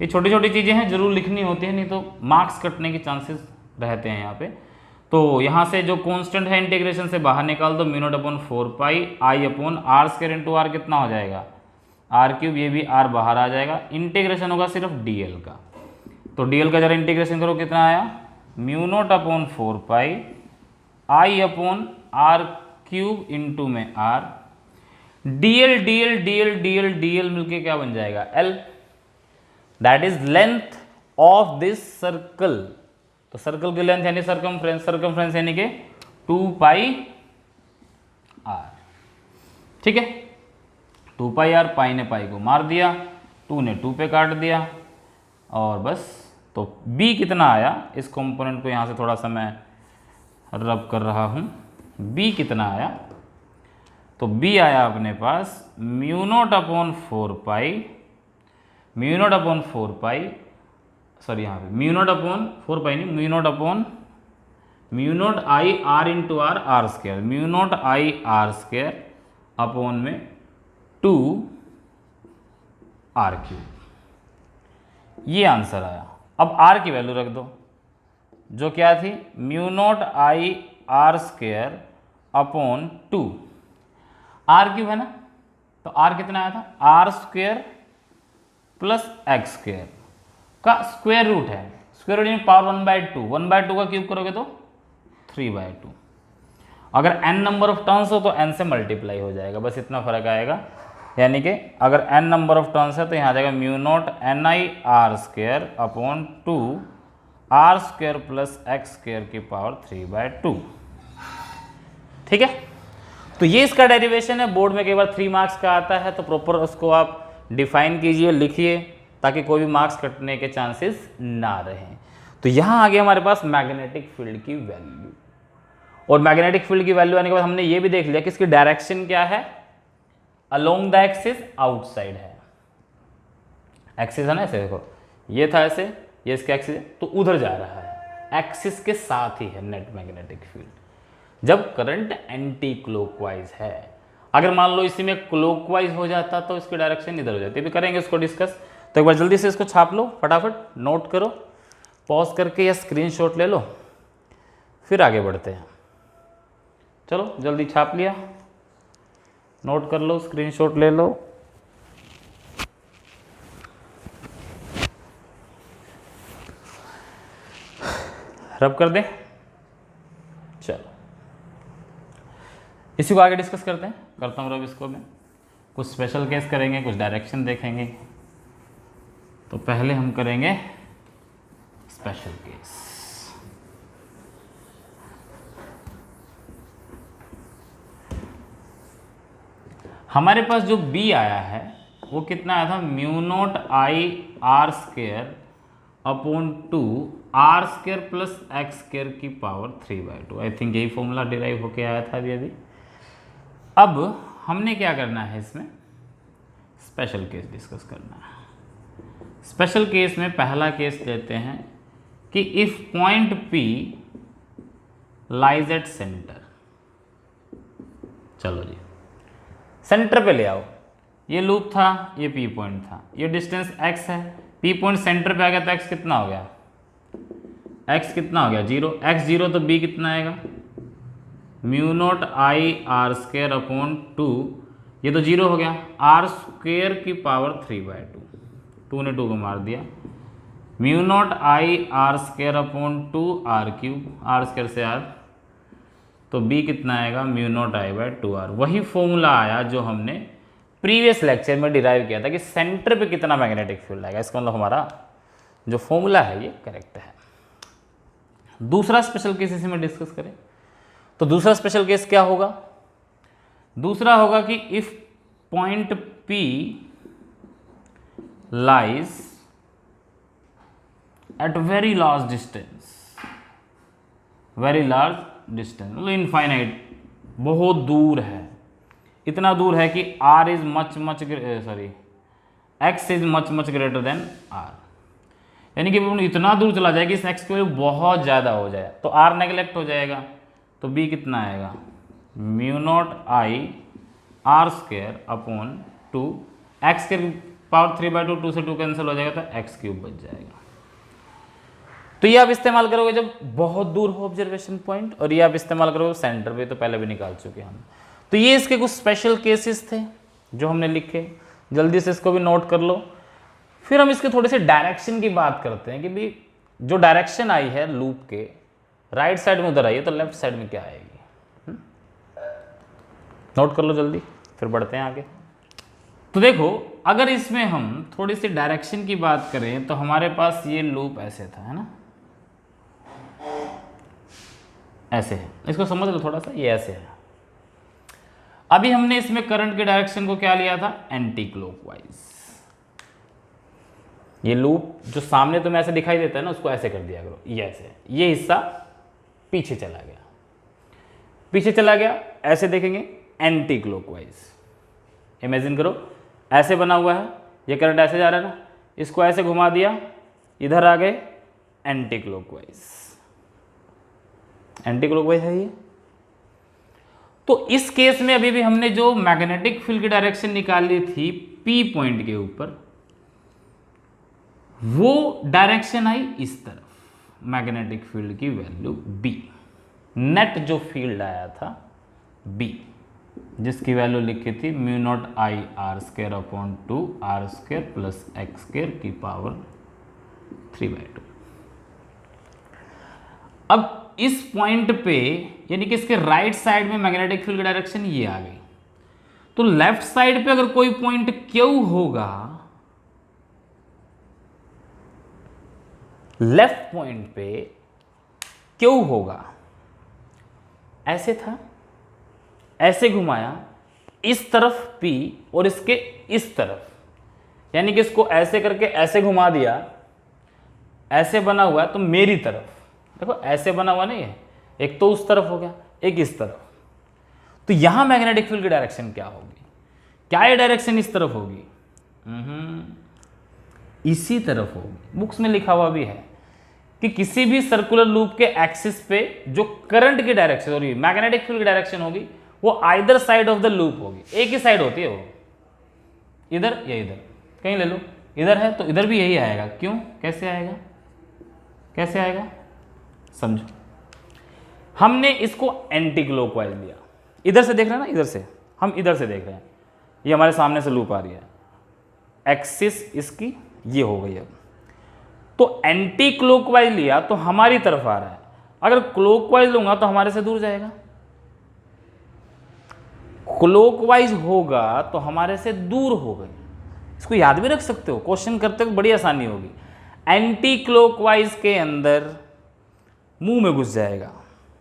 ये छोटी छोटी चीज़ें हैं, जरूर लिखनी होती है, नहीं तो मार्क्स कटने के चांसेस रहते हैं यहाँ पे। तो यहाँ से जो कांस्टेंट है इंटीग्रेशन से बाहर निकाल दो, mu naught upon 4 pi I upon r square into r कितना हो जाएगा, आर क्यूब, ये भी आर बाहर आ जाएगा। इंटीग्रेशन होगा सिर्फ dl का, तो dl का जरा इंटीग्रेशन करो, कितना आया, mu naught upon 4 pi I upon r cube into में r, dl dl dl dl dl मिलके क्या बन जाएगा, l, that is length of this circle. तो सर्कल की लेंथ यानी सर्कमफ्रेंस, सर्कमफ्रेंस यानी कि 2 पाई r, ठीक है, 2 पाई r, पाई ने पाई को मार दिया, 2 ने 2 पे काट दिया, और बस। तो b कितना आया, इस कंपोनेंट को यहाँ से थोड़ा सा मैं रब कर रहा हूँ, b कितना आया, तो b आया अपने पास mu naught upon 4 pi, mu naught upon 4 pi, sorry यहाँ पे म्यू नॉट अपॉन 4 पाई नहीं, mu naught upon mu naught I r into r, r square, mu naught I r square upon में 2 आर क्यूब, ये आंसर आया। अब आर की वैल्यू रख दो, जो क्या थी, mu naught I r square upon 2 r cube है ना, तो आर कितना आया था, r square plus x square का स्क्वायर रूट है, स्क्वायर रूट पावर 1/2, 1/2 का क्यूब करोगे तो 3/2। अगर n नंबर ऑफ टर्न्स हो तो n से मल्टीप्लाई हो जाएगा, बस इतना फर्क आएगा। यानी कि अगर n नंबर ऑफ टर्न्स है तो यहाँ आ जाएगा mu naught N I r square upon 2 r square plus x square की पावर 3/2। ठीक है, तो ये इसका डेरिवेशन है। बोर्ड में कई बार 3 मार्क्स का आता है, तो प्रॉपर उसको आप डिफाइन कीजिए, लिखिए, ताकि कोई भी मार्क्स कटने के चांसेस ना रहें। तो यहाँ आ गया हमारे पास मैग्नेटिक फील्ड की वैल्यू, और मैग्नेटिक फील्ड की वैल्यू आने के बाद हमने ये भी देख लिया कि इसकी डायरेक्शन क्या है, अलोंग द एक्सिस, आउटसाइड है। एक्सिस है ना, ऐसे देखो, ये था ऐसे, ये इसका एक्सिस है, तो उधर जा रहा है, एक्सिस के साथ ही है नेट मैग्नेटिक फील्ड। जब करंट एंटी क्लॉकवाइज है, अगर मान लो इसी में क्लॉकवाइज हो जाता तो इसकी डायरेक्शन इधर हो जाती। भी करेंगे इसको डिस्कस, तो एक बार जल्दी से इसको छाप लो, फटाफट नोट करो, पॉज करके या स्क्रीनशॉट ले लो, फिर आगे बढ़ते हैं। चलो जल्दी छाप लिया, नोट कर लो, स्क्रीनशॉट ले लो। रब कर दें, चलो इसी को आगे डिस्कस करते हैं। करता हूँ रब इसको मैं, कुछ स्पेशल केस करेंगे, कुछ डायरेक्शन देखेंगे। तो पहले हम करेंगे स्पेशल केस। हमारे पास जो B आया है वो कितना आया था, mu naught I r square upon 2 r square plus x square की पावर 3/2। आई थिंक यही फॉर्मूला डिराइव होके आया था अभी। अब हमने क्या करना है, इसमें स्पेशल केस डिस्कस करना है। स्पेशल केस में पहला केस लेते हैं कि if point P lies at centre. चलो जी, सेंटर पे ले आओ, ये लूप था, ये P पॉइंट था, ये डिस्टेंस x है, P पॉइंट सेंटर पे आ गया तो x कितना हो गया, x कितना हो गया 0, x 0 तो B कितना आएगा, mu naught I r square upon 2, ये तो 0 हो गया, आर स्क्वेयर की पावर 3/2, 2 ने 2 को मार दिया, mu naught I r square upon 2 r cube, r square से आर, तो B कितना आएगा, म्यू नॉट I/2R। वही फॉर्मूला आया जो हमने प्रीवियस लेक्चर में डिराइव किया था कि सेंटर पे कितना मैग्नेटिक फील्ड आएगा। इसका मतलब हमारा जो फॉर्मूला है ये करेक्ट है। दूसरा स्पेशल केस इसी में डिस्कस करें, तो दूसरा स्पेशल केस क्या होगा, दूसरा होगा कि if point P lies at very large distance, very large distance मतलब इनफाइनाइट, बहुत दूर है, इतना दूर है कि r is much x is much greater than r, यानी कि इतना दूर चला जाए कि इस x की वैल्यू बहुत ज़्यादा हो जाए, तो r नेगलेक्ट हो जाएगा, तो b कितना आएगा, mu naught I r square upon 2 x के पावर 3/2, 2 से 2 कैंसिल हो जाएगा तो x क्यूब बच जाएगा। तो ये आप इस्तेमाल करोगे जब बहुत दूर हो ऑब्जर्वेशन पॉइंट, और ये आप इस्तेमाल करोगे सेंटर पे, तो पहले भी निकाल चुके हम। तो ये इसके कुछ स्पेशल केसेस थे जो हमने लिखे, जल्दी से इसको भी नोट कर लो। फिर हम इसके थोड़े से डायरेक्शन की बात करते हैं कि भाई जो डायरेक्शन आई है लूप के, राइट साइड में उधर आई है, तो लेफ्ट साइड में क्या आएगी, नोट कर लो जल्दी, फिर बढ़ते हैं आगे। तो देखो, अगर इसमें हम थोड़ी सी डायरेक्शन की बात करें तो हमारे पास ये लूप ऐसे था, है ना, ऐसे है, इसको समझ लो थोड़ा सा, ये ऐसे है। अभी हमने इसमें करंट के डायरेक्शन को क्या लिया था, एंटी क्लॉकवाइज। ये लूप जो सामने तुम्हें ऐसे दिखाई देता है ना, उसको ऐसे कर दिया करो, ये ऐसे, ये हिस्सा पीछे चला गया, पीछे चला गया, ऐसे देखेंगे एंटी क्लॉकवाइज। इमेजिन करो ऐसे बना हुआ है, ये करंट ऐसे जा रहा है ना, इसको ऐसे घुमा दिया, इधर आ गए एंटी क्लॉकवाइज, एंटी क्लॉकवाइज है ये। तो इस केस में अभी भी हमने जो मैग्नेटिक फील्ड की डायरेक्शन निकाली थी P पॉइंट के ऊपर, वो डायरेक्शन आई इस तरफ, मैग्नेटिक फील्ड की वैल्यू B, नेट जो फील्ड आया था B, जिसकी वैल्यू लिखी थी mu naught I r square upon 2 r square plus x square की पावर 3/2। अब इस पॉइंट पे, यानी कि इसके राइट साइड में मैग्नेटिक फील्ड की डायरेक्शन ये आ गई, तो लेफ्ट साइड पे अगर कोई पॉइंट Q होगा, लेफ्ट पॉइंट पे Q होगा, ऐसे था, ऐसे घुमाया, इस तरफ P और इसके इस तरफ, यानी कि इसको ऐसे करके ऐसे घुमा दिया, ऐसे बना हुआ है तो मेरी तरफ, देखो ऐसे बना हुआ नहीं है, एक तो उस तरफ हो गया, एक इस तरफ। तो यहां मैग्नेटिक फील्ड की डायरेक्शन क्या होगी? क्या ये डायरेक्शन इस तरफ होगी? इसी तरफ होगी। बुक्स में लिखा हुआ भी है कि किसी भी सर्कुलर लूप के एक्सिस पे जो करंट की डायरेक्शन होगी, मैग्नेटिक फील्ड की डायरेक्शन होगी, वो either side of the loop होगी, एक ही साइड होती है वो, इधर या इधर, कहीं ले लो, इधर है तो इधर भी यही आएगा। क्यों? कैसे आएगा? कैसे आएगा समझो। हमने इसको एंटी क्लॉकवाइज लिया, इधर से देख रहे हैं ना, इधर से हम इधर से देख रहे हैं, ये हमारे सामने से लूप आ रही है, एक्सिस इसकी ये हो गई है, तो एंटी क्लॉकवाइज लिया तो हमारी तरफ आ रहा है, अगर क्लॉकवाइज लूंगा तो हमारे से दूर जाएगा, क्लॉकवाइज होगा तो हमारे से दूर हो गई। इसको याद भी रख सकते हो, क्वेश्चन करते हुए बड़ी आसानी होगी। एंटी क्लॉकवाइज के अंदर मुंह में घुस जाएगा,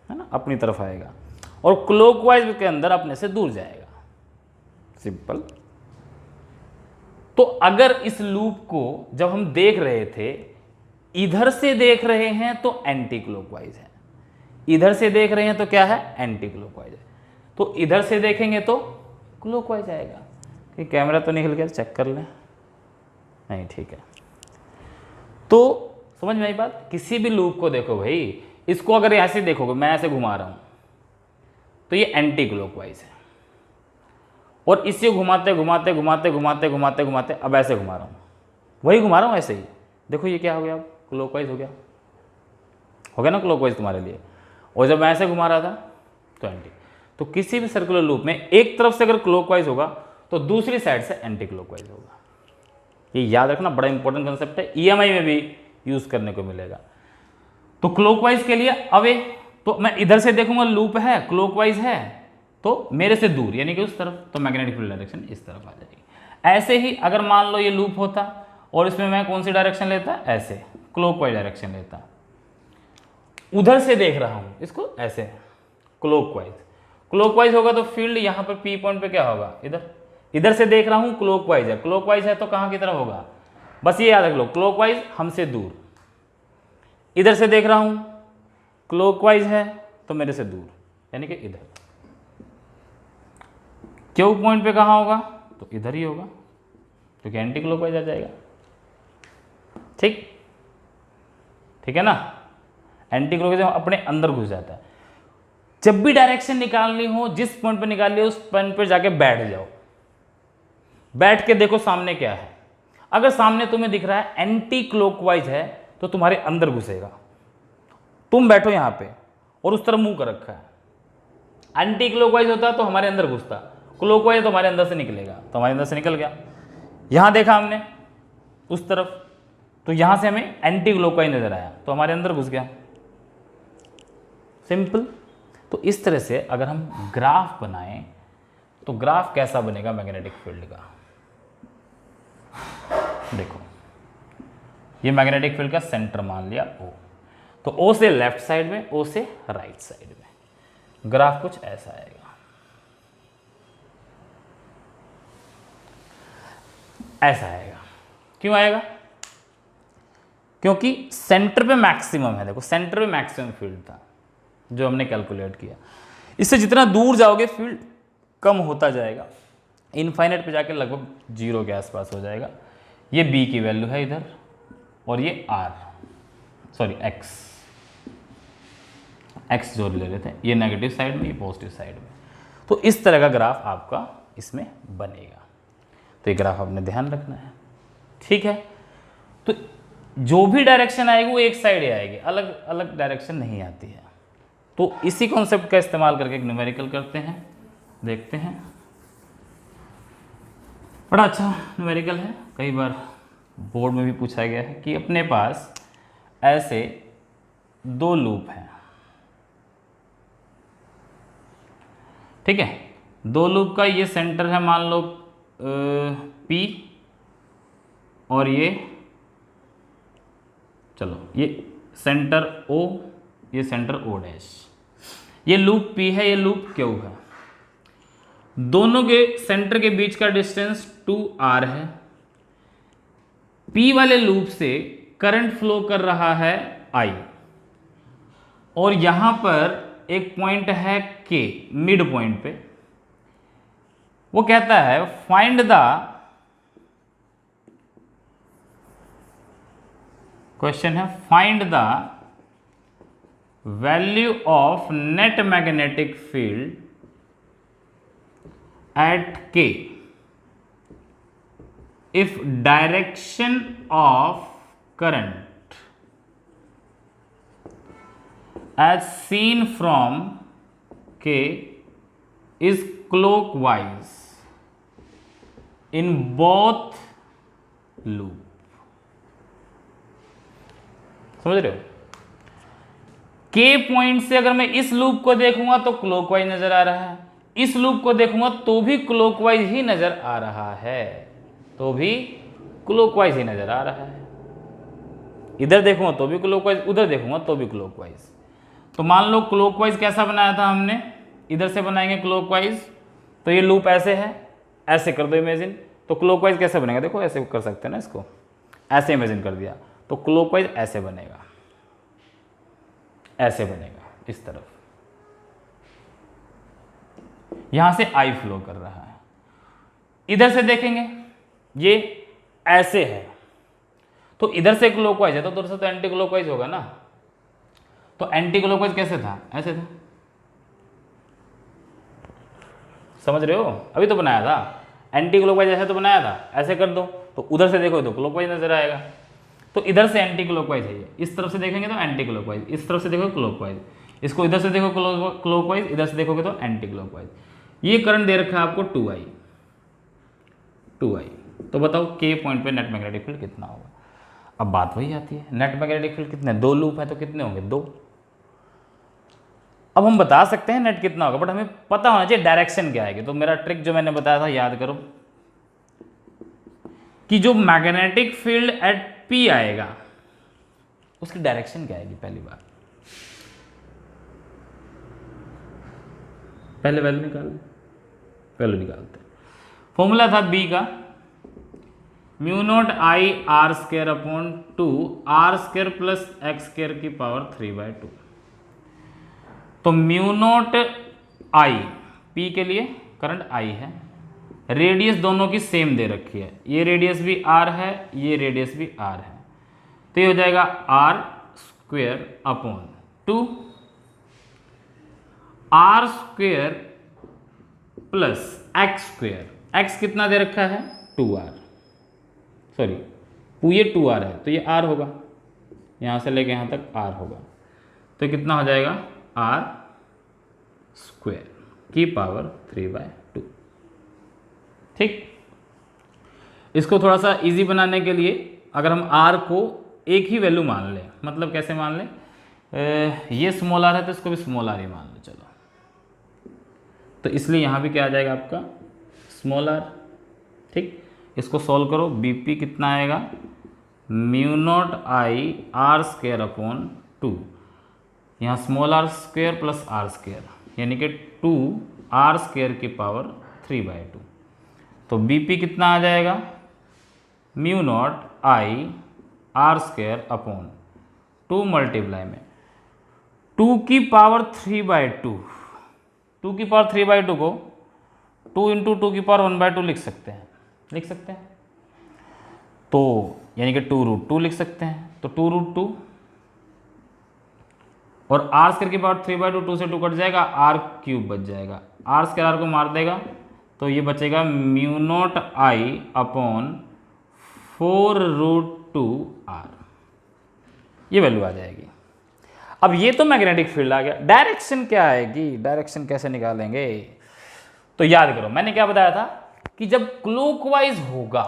है ना, अपनी तरफ आएगा, और क्लॉकवाइज के अंदर अपने से दूर जाएगा, सिंपल। तो अगर इस लूप को जब हम देख रहे थे, इधर से देख रहे हैं तो एंटी क्लॉकवाइज है, इधर से देख रहे हैं तो क्या है? एंटी क्लॉकवाइज है। तो इधर से देखेंगे तो क्लॉकवाइज आएगा। कि कैमरा तो निकल गया, चेक कर लें, नहीं ठीक है। तो समझ में आई बात? किसी भी लूप को देखो भाई, इसको अगर ऐसे देखोगे, मैं ऐसे घुमा रहा हूं तो ये एंटी क्लॉकवाइज है, और इसे घुमाते घुमाते घुमाते घुमाते घुमाते घुमाते अब ऐसे घुमा रहा हूं, वही घुमा रहा हूं ऐसे ही, देखो ये क्या हो गया, क्लॉकवाइज हो गया, हो गया ना क्लॉकवाइज तुम्हारे लिए। और जब मैं ऐसे घुमा रहा था तो एंटी। तो किसी भी सर्कुलर लूप में एक तरफ से अगर क्लॉकवाइज होगा तो दूसरी साइड से एंटी क्लॉकवाइज होगा। ये याद रखना, बड़ा इंपॉर्टेंट कंसेप्ट है, ईएमआई में भी यूज करने को मिलेगा। तो क्लॉकवाइज के लिए अवे, तो मैं इधर से देखूंगा लूप है, क्लॉकवाइज है, तो मेरे से दूर यानी कि उस तरफ, तो मैग्नेटिक फील्ड डायरेक्शन इस तरफ आ जाएगी। ऐसे ही अगर मान लो ये लूप होता और इसमें मैं कौन सी डायरेक्शन लेता? ऐसे क्लॉकवाइज डायरेक्शन लेता, उधर से देख रहा हूं इसको ऐसे क्लॉकवाइज, क्लॉकवाइज होगा तो फील्ड यहां पर पी पॉइंट पे क्या होगा? इधर। इधर से देख रहा हूं क्लॉकवाइज है, क्लॉकवाइज है तो कहां की तरफ होगा? बस ये याद रख लो, क्लॉकवाइज हमसे दूर, इधर से देख रहा हूं क्लॉकवाइज है तो मेरे से दूर, यानी कि इधर। क्यू पॉइंट पे कहां होगा? तो इधर ही होगा, क्योंकि एंटी क्लॉकवाइज आ जाएगा। ठीक, ठीक है ना। एंटी क्लॉकवाइज अपने अंदर घुस जाता है। जब भी डायरेक्शन निकालनी हो, जिस पॉइंट पे निकालनी हो उस पॉइंट पे जाके बैठ जाओ, बैठ के देखो सामने क्या है। अगर सामने तुम्हें दिख रहा है एंटी क्लॉकवाइज है तो तुम्हारे अंदर घुसेगा। तुम बैठो यहां पे और उस तरफ मुंह कर रखा है, एंटी क्लॉकवाइज होता तो हमारे अंदर घुसता, क्लॉकवाइज तो हमारे अंदर से निकलेगा, तो हमारे अंदर से निकल गया। यहां देखा हमने उस तरफ, तो यहां से हमें एंटी क्लॉकवाइज नजर आया तो हमारे अंदर घुस गया, सिंपल। तो इस तरह से अगर हम ग्राफ बनाएं तो ग्राफ कैसा बनेगा मैग्नेटिक फील्ड का? देखो, ये मैग्नेटिक फील्ड का सेंटर मान लिया O, तो O से लेफ्ट साइड में, O से राइट साइड में ग्राफ कुछ ऐसा आएगा, ऐसा आएगा। क्यों आएगा? क्योंकि सेंटर पे मैक्सिमम है। देखो सेंटर पे मैक्सिमम फील्ड था जो हमने कैलकुलेट किया, इससे जितना दूर जाओगे फील्ड कम होता जाएगा, इनफाइनाइट पे जाके लगभग जीरो के आसपास हो जाएगा। ये बी की वैल्यू है इधर, और ये एक्स जो ले रहे थे, ये नेगेटिव साइड में, ये पॉजिटिव साइड में। तो इस तरह का ग्राफ आपका इसमें बनेगा। तो ये ग्राफ आपने ध्यान रखना है, ठीक है। तो जो भी डायरेक्शन आएगी वो एक साइड ही आएगी, अलग अलग डायरेक्शन नहीं आती है। तो इसी कॉन्सेप्ट का इस्तेमाल करके एक न्यूमेरिकल करते हैं, देखते हैं। बड़ा अच्छा न्यूमेरिकल है, कई बार बोर्ड में भी पूछा गया है कि अपने पास ऐसे दो लूप हैं, ठीक है, दो लूप का ये सेंटर है मान लो P, और ये चलो ये सेंटर O, ये सेंटर O डैश, ये लूप P है, ये लूप Q है। दोनों के सेंटर के बीच का डिस्टेंस 2r है। P वाले लूप से करंट फ्लो कर रहा है I, और यहां पर एक पॉइंट है K मिड पॉइंट पे। वो कहता है फाइंड द, क्वेश्चन है find the value of net magnetic field eight K if direction of current as seen from K is clockwise in both loop। समझ रहे हो? K पॉइंट से अगर मैं इस लूप को देखूंगा तो क्लॉकवाइज नजर आ रहा है, इस लूप को देखूंगा तो भी क्लॉकवाइज ही नजर आ रहा है, तो भी क्लॉकवाइज ही नजर आ रहा है। इधर देखूंगा तो भी क्लॉकवाइज, उधर देखूंगा तो भी क्लॉकवाइज। तो मान लो क्लॉकवाइज कैसा बनाया था हमने, इधर से बनाएंगे क्लॉकवाइज, तो ये लूप ऐसे है, ऐसे कर दो इमेजिन, तो क्लॉकवाइज कैसे बनेगा? देखो ऐसे कर सकते हैं ना, इसको ऐसे इमेजिन कर दिया तो क्लॉकवाइज ऐसे बनेगा, ऐसे बनेगा इस तरफ। यहां से I फ्लो कर रहा है। इधर से देखेंगे ये ऐसे है, तो इधर से क्लॉकवाइज है तो उधर से तो एंटी क्लॉकवाइज होगा ना। तो एंटी क्लॉकवाइज कैसे था? ऐसे था। समझ रहे हो? अभी तो बनाया था एंटी क्लॉकवाइज, ऐसे तो बनाया था, ऐसे कर दो तो उधर से देखो तो क्लॉकवाइज नजर आएगा। तो इधर से एंटी क्लॉकवाइज है ये, इस तरफ से देखेंगे तो एंटी क्लॉकवाइज, इस तरफ से देखो क्लॉकवाइज, इसको इधर से देखो क्लॉकवाइज, इधर से देखोगे तो एंटी क्लॉकवाइज। ये करंट दे रखा है आपको 2I। तो बताओ K पॉइंट पे नेट मैग्नेटिक फील्ड कितना होगा? अब बात वही आती है, नेट मैग्नेटिक फील्ड कितने, दो लूप है तो कितने होंगे? 2। अब हम बता सकते हैं नेट कितना होगा, बट हमें पता होना चाहिए डायरेक्शन क्या आएगी। तो मेरा ट्रिक जो मैंने बताया था याद करो, कि जो मैग्नेटिक फील्ड एट P आएगा उसकी डायरेक्शन क्या आएगी? पहली बार पहले वैल्यू निकालते। फॉर्मूला था B का μ0 I r square upon 2 r square plus x square की पावर 3/2। तो μ0 I P के लिए करंट I है, रेडियस दोनों की सेम दे रखी है, ये रेडियस भी r है, ये रेडियस भी r है, तो ये हो जाएगा r square upon 2 r square plus x square. x कितना दे रखा है? 2r, सॉरी ये 2r है तो ये r होगा, यहाँ से लेके यहाँ तक r होगा, तो कितना हो जाएगा? r स्क्वायर की पावर 3/2। ठीक, इसको थोड़ा सा इजी बनाने के लिए अगर हम r को एक ही वैल्यू मान लें, मतलब कैसे मान लें, ये स्मॉल r है तो इसको भी स्मॉल r ही मान लो। चलो, तो इसलिए यहाँ भी क्या आ जाएगा आपका? Small r। ठीक, इसको सॉल्व करो, BP कितना आएगा? μ0 I r स्क्वायर अपॉन 2, यहाँ small r square plus r square यानी कि 2r स्क्वायर की पावर 3/2। तो BP कितना आ जाएगा? μ0 I r square upon 2 multiply में 2 की पावर 3/2, 2 की पावर 3/2 को 2 इंटू 2 की पावर 1/2 लिख सकते हैं, तो यानी कि 2√2 लिख सकते हैं। तो 2√2 और r स्क्वायर की पावर 3/2, 2 से 2 कट जाएगा, r क्यूब बच जाएगा, r स्क्वायर r को मार देगा तो ये बचेगा μ0 I अपॉन 4√2r, ये वैल्यू आ जाएगी। अब ये तो मैग्नेटिक फील्ड आ गया, डायरेक्शन क्या आएगी? डायरेक्शन कैसे निकालेंगे? तो याद करो मैंने क्या बताया था कि जब क्लॉकवाइज होगा,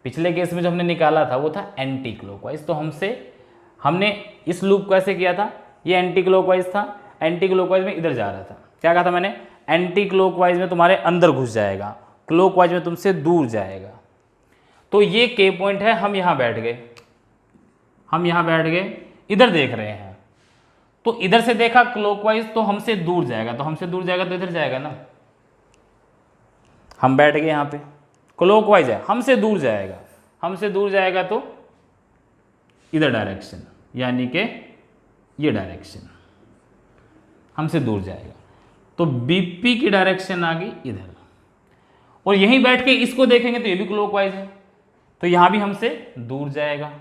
पिछले केस में जो हमने निकाला था वो था एंटी क्लॉकवाइज, तो हमने इस लूप को ऐसे किया था, ये एंटी क्लॉकवाइज था, एंटी क्लॉकवाइज में इधर जा रहा था। क्या कहा था मैंने? एंटी क्लॉकवाइज में तुम्हारे अंदर घुस जाएगा, क्लॉकवाइज में तुमसे दूर जाएगा। तो ये के पॉइंट है, हम यहाँ बैठ गए, हम यहाँ बैठ गए, इधर देख रहे हैं, तो इधर से देखा क्लॉकवाइज तो हमसे दूर जाएगा, तो हमसे दूर जाएगा तो इधर जाएगा ना। हम बैठ गए यहाँ पे, क्लॉकवाइज है, हमसे दूर जाएगा, हमसे दूर जाएगा तो इधर डायरेक्शन, यानी कि ये डायरेक्शन हमसे दूर जाएगा, तो बीपी की डायरेक्शन आ गई इधर। और यहीं बैठ के इसको देखेंगे तो ये भी क्लॉकवाइज है, तो यहां भी हमसे दूर जाएगा,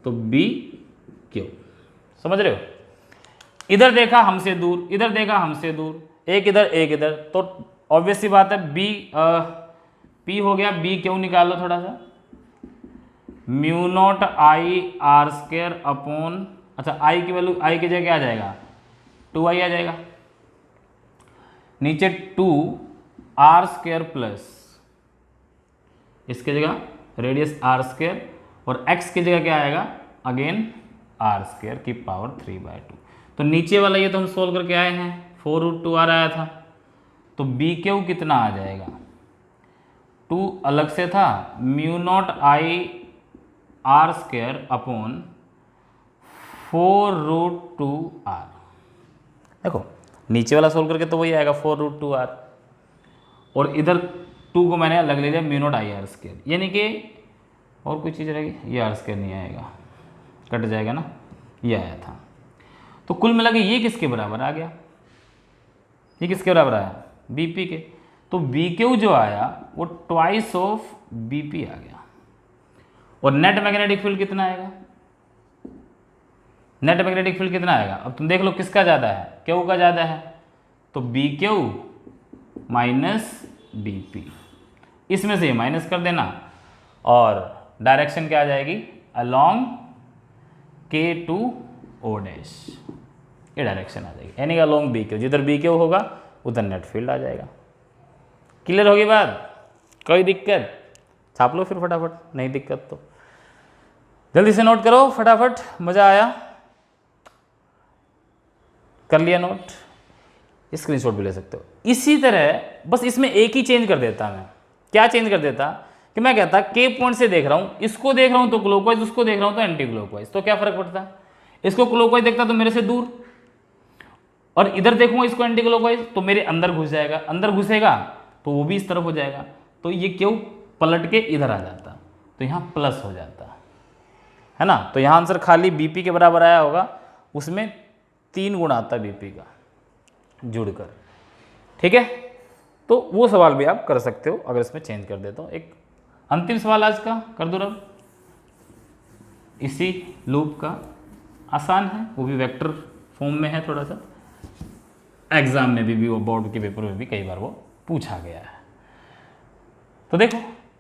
तो बी क्यू। समझ रहे हो? इधर देखा हमसे दूर, इधर देखा हमसे दूर, एक इधर, तो ऑब्वियस सी बात है बी पी हो गया, बी क्यू निकालो थोड़ा सा, mu naught I r square upon, अच्छा आई की वैल्यू, आई की जगह क्या आ जाएगा, 2i आ जाएगा, नीचे 2 आर स्क्वायर प्लस इसके जगह रेडियस आर स्क्वायर, और x की जगह क्या आएगा, अगेन आर स्क्वायर की पावर 3/2। तो नीचे वाला ये तो हम सोल्व करके आए हैं, 4√2r आया था, तो बी क्यू कितना आ जाएगा, 2 अलग से था, mu naught I r square upon 4√2r। देखो नीचे वाला सोल्व करके तो वही आएगा 4√2r, और इधर 2 को मैंने अलग ले लिया, mu naught I r square, यानी कि और कोई चीज़ रहेगी, ये आर स्क्वायर नहीं आएगा, कट जाएगा ना, ये आया था। तो कुल मिला के ये किसके बराबर आ गया, ये किसके बराबर आया, बीपी के। तो बी क्यू जो आया वो ट्वाइस ऑफ बीपी आ गया। और नेट मैग्नेटिक फील्ड कितना आएगा, नेट मैग्नेटिक फील्ड कितना आएगा, अब तुम देख लो किसका ज़्यादा है, क्यू का ज़्यादा है, तो B Q minus B P, इसमें से माइनस कर देना, और डायरेक्शन क्या आ जाएगी, अलोंग K2O डैश, ये डायरेक्शन आ जाएगी, यानी कि अलोंग बी क्यू, जिधर बी क्यू होगा उधर नेट फील्ड आ जाएगा। क्लियर होगी बात, कोई दिक्कत, छाप लो फिर फटाफट, नहीं दिक्कत तो जल्दी से नोट करो फटाफट, मज़ा आया, कर लिया नोट, स्क्रीनशॉट भी ले सकते हो। इसी तरह बस इसमें एक ही चेंज कर देता मैं, क्या चेंज कर देता कि मैं कहता के पॉइंट से देख रहा हूँ, इसको देख रहा हूँ तो क्लॉकवाइज, उसको देख रहा हूँ तो एंटी क्लॉकवाइज, तो क्या फर्क पड़ता है, इसको क्लॉकवाइज देखता तो मेरे से दूर, और इधर देखूंगा इसको एंटी क्लॉकवाइज तो मेरे अंदर घुस जाएगा, अंदर घुसेगा तो वो भी इस तरफ हो जाएगा, तो ये क्यों पलट के इधर आ जाता, तो यहाँ प्लस हो जाता है ना। तो यहाँ आंसर खाली बीपी के बराबर आया होगा, उसमें 3 गुण आता बीपी का जुड़कर, ठीक है। तो वो सवाल भी आप कर सकते हो अगर इसमें चेंज कर देता हूँ। एक अंतिम सवाल आज का कर दो रब, इसी लूप का, आसान है, वो भी वेक्टर फॉर्म में है, थोड़ा सा एग्जाम में भी वो बोर्ड के पेपर में भी कई बार वो पूछा गया है। तो देखो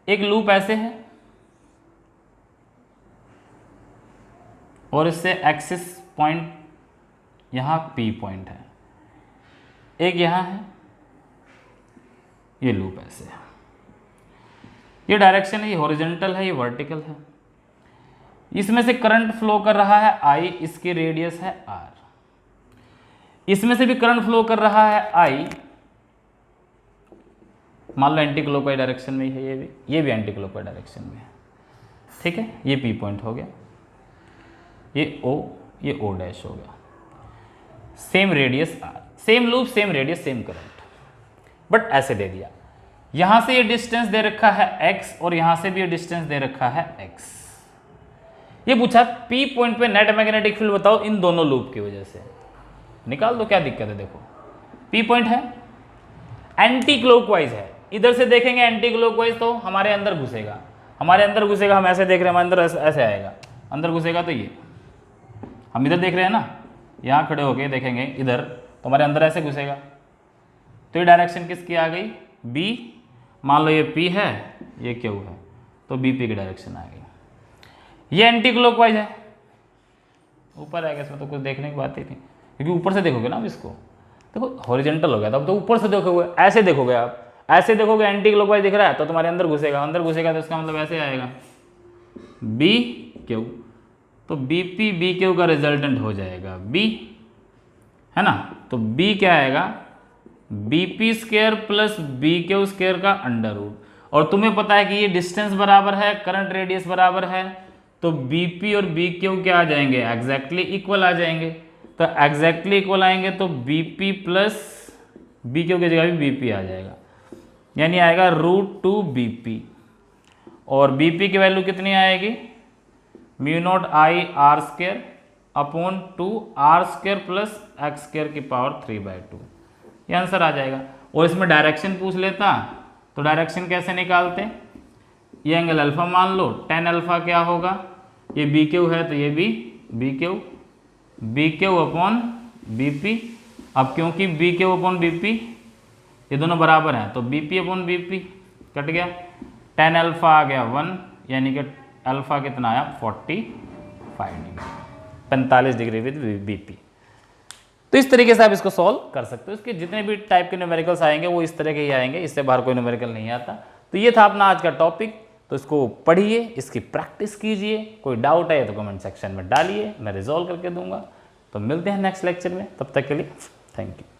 एक लूप ऐसे है और इससे एक्सिस पॉइंट यहाँ पी पॉइंट है, एक यहाँ है, ये लूप ऐसे है, ये डायरेक्शन है, ये हॉरिजॉन्टल है, ये वर्टिकल है, इसमें से करंट फ्लो कर रहा है आई, इसकी रेडियस है आर, इसमें से भी करंट फ्लो कर रहा है आई, मान लो एंटी क्लॉकवाइज डायरेक्शन में ही है, ये भी एंटी क्लॉकवाइज डायरेक्शन में है, ठीक है। ये पी पॉइंट हो गया, ये ओ डैश हो गया, same radius r, same loop, same radius, same current, but ऐसे दे दिया, यहां से ये डिस्टेंस दे रखा है x और यहां से भी ये डिस्टेंस दे रखा है x। ये पूछा P पॉइंट पे नेट मैग्नेटिक फील्ड बताओ इन दोनों लूप की वजह से, निकाल दो, क्या दिक्कत है। देखो P पॉइंट है, एंटी क्लॉकवाइज है, इधर से देखेंगे एंटी क्लॉकवाइज तो हमारे अंदर घुसेगा, हमारे अंदर घुसेगा, हम ऐसे देख रहे हैं, हमारे अंदर ऐसे आएगा, अंदर घुसेगा तो ये हम इधर देख रहे हैं ना, यहाँ खड़े होके देखेंगे इधर तो हमारे अंदर ऐसे घुसेगा, तो ये डायरेक्शन किसकी आ गई, B, मान लो ये P है, ये Q है, तो BP की डायरेक्शन आ गई। ये एंटी क्लॉकवाइज है, ऊपर आएगा, इसमें तो कुछ देखने की बात ही नहीं, क्योंकि ऊपर से देखोगे ना, अब इसको देखो हॉरिजॉन्टल हो गया था, अब तो ऊपर से देखोगे, ऐसे देखोगे आप, ऐसे देखोगे एंटी क्लॉकवाइज दिख रहा है तो तुम्हारे अंदर घुसेगा, अंदर घुसेगा तो इसका मतलब ऐसे आएगा BQ, तो BP BQ का रिजल्टेंट हो जाएगा B, है ना। तो B क्या आएगा, bp² प्लस bq² का अंडर रूट, और तुम्हें पता है कि ये डिस्टेंस बराबर है, करंट रेडियस बराबर है, तो bp और bq क्या आ जाएंगे, एग्जैक्टली इक्वल आ जाएंगे। तो एग्जैक्टली इक्वल आएंगे तो bp प्लस bq की जगह भी bp आ जाएगा, यानी आएगा √2 bp, और bp की वैल्यू कितनी आएगी, μ0 I r² upon 2 r² plus x² की पावर 3/2, ये आंसर आ जाएगा। और इसमें डायरेक्शन पूछ लेता तो डायरेक्शन कैसे निकालते, ये एंगल अल्फा मान लो, tan अल्फा क्या होगा, ये BQ है तो ये भी BQ अपॉन BP। अब क्योंकि BQ अपॉन BP ये दोनों बराबर हैं तो BP अपॉन BP कट गया, tan अल्फा आ गया 1, यानी कि अल्फा कितना आया 45 डिग्री विद BP। तो इस तरीके से आप इसको सॉल्व कर सकते हो। इसके जितने भी टाइप के न्यूमेरिकल्स आएंगे वो इस तरह के ही आएंगे, इससे बाहर कोई न्यूमेरिकल नहीं आता। तो ये था अपना आज का टॉपिक, तो इसको पढ़िए, इसकी प्रैक्टिस कीजिए, कोई डाउट है तो कमेंट सेक्शन में डालिए, मैं रिजॉल्व करके दूंगा। तो मिलते हैं नेक्स्ट लेक्चर में, तब तक के लिए थैंक यू।